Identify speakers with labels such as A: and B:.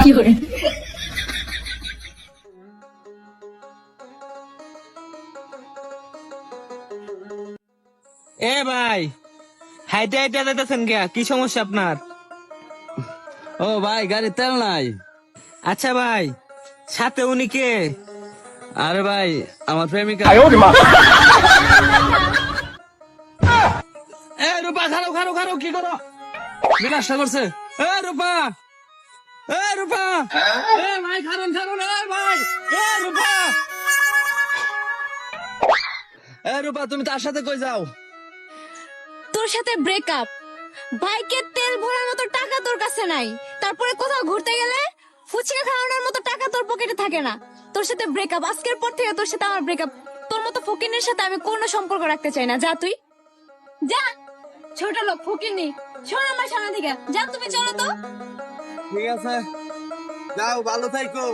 A: এ ভাই, হাইটে হাইটে যেতেছেন কে? কি সমস্যা আপনার?
B: ও ভাই, গাড়ির তেল নাই।
A: আচ্ছা ভাই, সাথে উনি কে?
B: আরে ভাই, আমার প্রেমিকা। এ রূপা, খারো খারো খারো, কি করো? বিনাশটা করছে। এ রূপা, এ রূপা, এ ভাই খারুন খারুন, এ ভাই, এ রূপা, এ রূপা, তুমি তার সাথে কই যাও?
C: তোর সাথে ব্রেকআপ। বাইকের তেল ভরার মতো টাকা তোর কাছে নাই, তারপরে কোথাও ঘুরতে গেলে ফুচকা খাওয়ানোর মতো টাকা তোর পকেটে থাকে না। তোর সাথে ব্রেকআপ, আজকের পর থেকে তোর সাথে আমার ব্রেকআপ। তোর মতো ফকিনের সাথে আমি কোনো সম্পর্ক রাখতে চাই না। যা তুই, যা। ছোট লোক ফকিনি, শোন আমার সামনে থেকে যা। তুমি চলো তো।
A: ঠিক আছে, যাও, ভালো থাইকো।